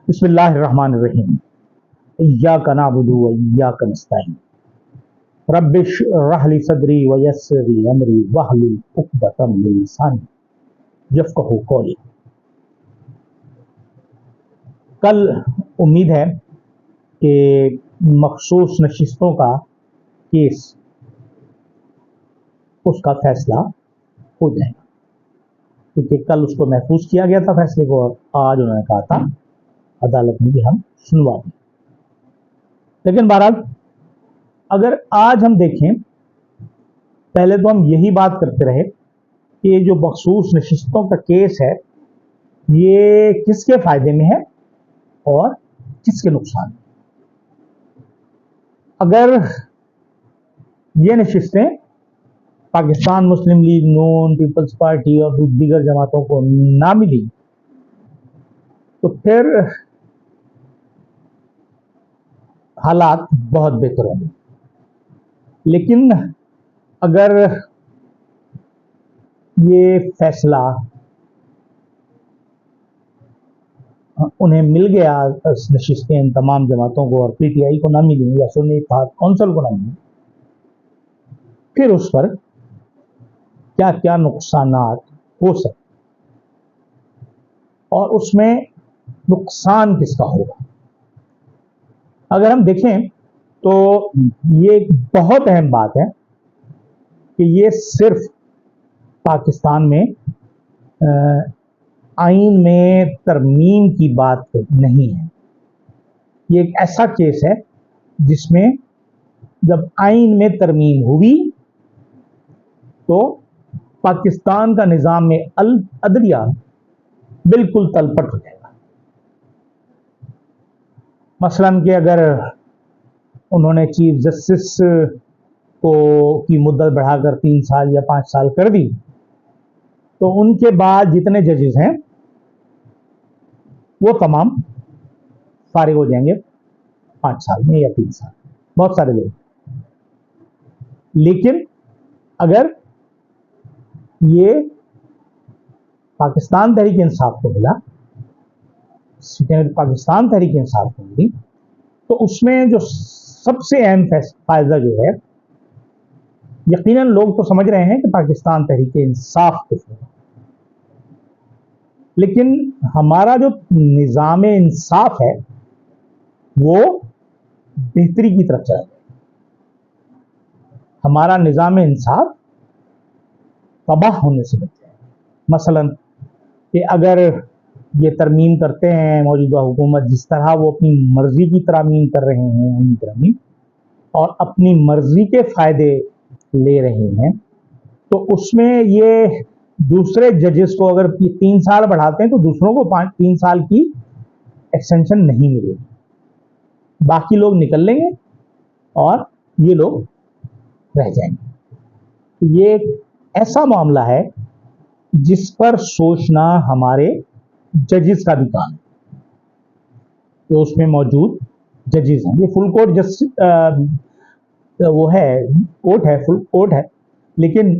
बिस्मिल्लाहिर्रहमानिर्रहीम। इय्याका नअबुदु व इय्याका नस्तईन। रब्बिश्रह ली सदरी व यस्सिर ली अमरी वहलुल उक़दतम मिन लिसानी यफ़क़हू क़ौली। कल उम्मीद है कि मखसूस नशिस्तों का केस उसका फैसला हो जाएगा, क्योंकि कल उसको महफूज किया गया था फैसले को, और आज उन्होंने कहा था अदालत में भी हम सुनवा दें। लेकिन बहरहाल अगर आज हम देखें, पहले तो हम यही बात करते रहे कि ये जो मखसूस नशिस्तों का केस है ये किसके फायदे में है और किसके नुकसान में। अगर ये नशिस्तें पाकिस्तान मुस्लिम लीग नून, पीपल्स पार्टी और दीगर जमातों को ना मिली तो फिर हालात बहुत बेहतर होंगे। लेकिन अगर ये फैसला उन्हें मिल गया, नशिस्तें इन तमाम जमातों को और पीटीआई को ना मिली या सुन्नी इत्तेहाद कौंसिल को ना मिली, फिर उस पर क्या क्या नुकसानात हो सकते और उसमें नुकसान किसका होगा। अगर हम देखें तो ये एक बहुत अहम बात है कि ये सिर्फ पाकिस्तान में आईन में तरमीम की बात नहीं है। ये एक ऐसा केस है जिसमें जब आईन में तरमीम हुई तो पाकिस्तान का निज़ाम में अदलिया बिल्कुल तलपट हो जाएगा। मसलन कि अगर उन्होंने चीफ जस्टिस को की मुद्दत बढ़ाकर 3 साल या 5 साल कर दी तो उनके बाद जितने जजेस हैं वो तमाम फारिग हो जाएंगे 5 साल में या 3 साल, बहुत सारे लोग। लेकिन अगर ये पाकिस्तान तहरीक इंसाफ को मिला, पाकिस्तान तहरीक इंसाफ को मिली, तो उसमें जो सबसे अहम फायदा जो है, यकीनन लोग तो समझ रहे हैं कि पाकिस्तान तहरीक इंसाफ को होगा, लेकिन हमारा जो निज़ाम इंसाफ है वो बेहतरी की तरफ चला जाएगा। हमारा निज़ाम इंसाफ तबाह होने से बच जाएगा। मसलन कि अगर ये तरमीम करते हैं मौजूदा हुकूमत, जिस तरह वो अपनी मर्जी की तरमीम कर रहे हैं तरमीम और अपनी मर्जी के फायदे ले रहे हैं, तो उसमें ये दूसरे जजेस को अगर 3 साल बढ़ाते हैं तो दूसरों को 3 साल की एक्सटेंशन नहीं मिलेगी, बाकी लोग निकल लेंगे और ये लोग रह जाएंगे। तो ये एक ऐसा मामला है जिस पर सोचना हमारे जजेस का भी काम है, तो उसमें मौजूद जजेस हैं। ये फुल कोर्ट जस्टिस वो है, कोर्ट है, फुल कोर्ट है, लेकिन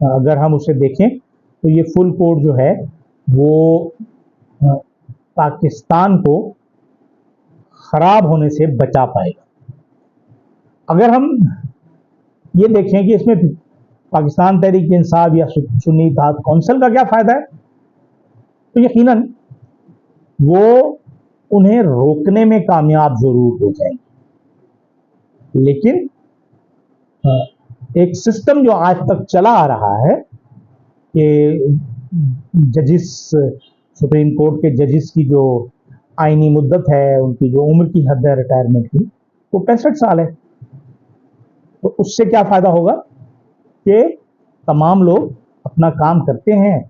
अगर हम उसे देखें तो ये फुल कोर्ट जो है वो पाकिस्तान को खराब होने से बचा पाएगा। अगर हम ये देखें कि इसमें पाकिस्तान तहरीक इंसाफ या सुन्नी इत्तेहाद कौंसिल का क्या फायदा है, तो यकीनन वो उन्हें रोकने में कामयाब जरूर हो जाएंगे। लेकिन एक सिस्टम जो आज तक चला आ रहा है कि जजिस, सुप्रीम कोर्ट के जजिस की जो आईनी मुद्दत है, उनकी जो उम्र की हद है रिटायरमेंट की, वो 65 साल है। तो उससे क्या फायदा होगा कि तमाम लोग अपना काम करते हैं,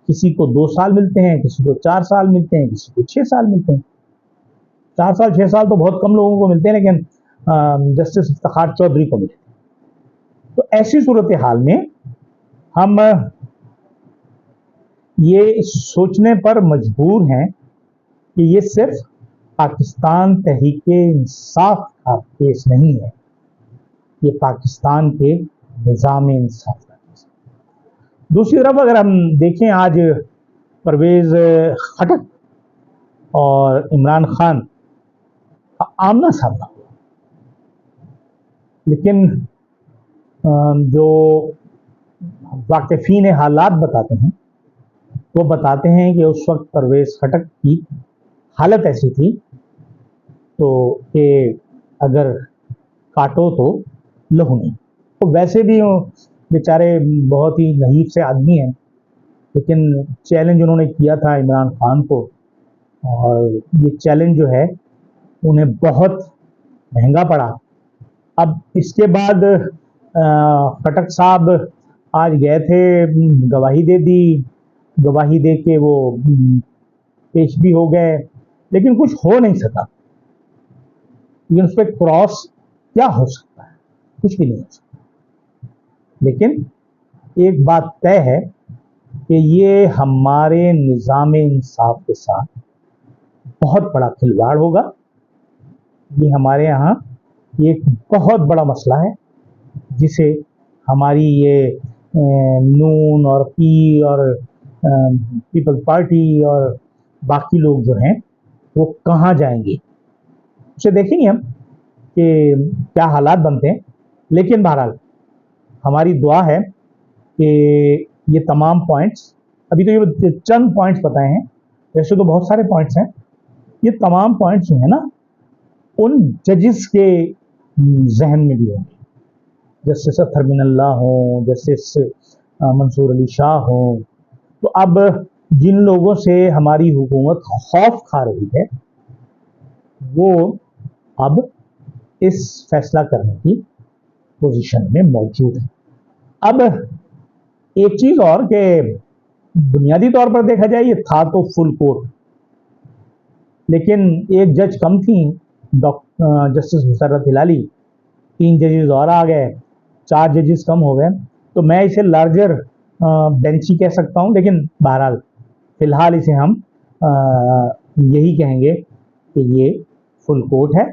किसी को 2 साल मिलते हैं, किसी को 4 साल मिलते हैं, किसी को 6 साल मिलते हैं। 4 साल 6 साल तो बहुत कम लोगों को मिलते हैं, लेकिन जस्टिस इफ्तिखार चौधरी को मिले। तो ऐसी सूरत हाल में हम ये सोचने पर मजबूर हैं कि ये सिर्फ पाकिस्तान तहरीक इंसाफ का केस नहीं है, ये पाकिस्तान के निज़ाम इंसाफ का केस। दूसरी तरफ अगर हम देखें, आज परवेज खटक और इमरान खान का आमना सामना हुआ। लेकिन जो वाकिफीन हालात बताते हैं वो बताते हैं कि उस वक्त परवेज़ खटक की हालत ऐसी थी तो कि अगर काटो तो लहू नहीं। तो वैसे भी वो बेचारे बहुत ही नहीफ से आदमी हैं, लेकिन चैलेंज उन्होंने किया था इमरान खान को, और ये चैलेंज जो है उन्हें बहुत महंगा पड़ा। अब इसके बाद खटक साहब आज गए थे, गवाही दे दी, गवाही दे के वो पेश भी हो गए, लेकिन कुछ हो नहीं सका। लेकिन उस पर क्रॉस क्या हो सकता है? कुछ भी नहीं हो सकता। लेकिन एक बात तय है कि ये हमारे निज़ाम इंसाफ के साथ बहुत बड़ा खिलवाड़ होगा। ये हमारे यहाँ एक बहुत बड़ा मसला है जिसे हमारी ये नून और पी और पीपल्स पार्टी और बाकी लोग जो हैं वो कहाँ जाएंगे, उसे देखेंगे हम कि क्या हालात बनते हैं। लेकिन बहरहाल हमारी दुआ है कि ये तमाम पॉइंट्स, अभी तो ये चंद पॉइंट्स बताए हैं, वैसे तो बहुत सारे पॉइंट्स हैं, ये तमाम पॉइंट्स जो है ना उन जजेस के जहन में भी होंगे, जस्टिस अतहर मिनल्ला हो, जस्टिस मंसूर अली शाह हो। तो अब जिन लोगों से हमारी हुकूमत खौफ खा रही है वो अब इस फैसला करने की पोजीशन में मौजूद है। अब एक चीज और कि बुनियादी तौर पर देखा जाए ये था तो फुल कोर्ट, लेकिन एक जज कम थी, जस्टिस मुसर्रत हिलाली, 3 जजेस और आ गए, 4 जजेस कम हो गए। तो मैं इसे लार्जर बेंच ही कह सकता हूं, लेकिन बहरहाल फिलहाल इसे हम यही कहेंगे कि ये फुल कोर्ट है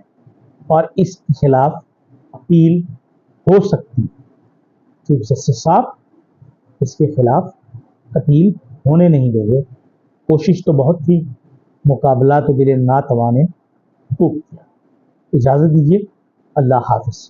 और इसके खिलाफ अपील हो सकती है। चीफ जस्टिस साहब इसके खिलाफ अपील होने नहीं देंगे। कोशिश तो बहुत थी, मुकाबला तो दिले ना तवाने खूब किया। इजाज़त दीजिए, अल्लाह हाफ़िज़।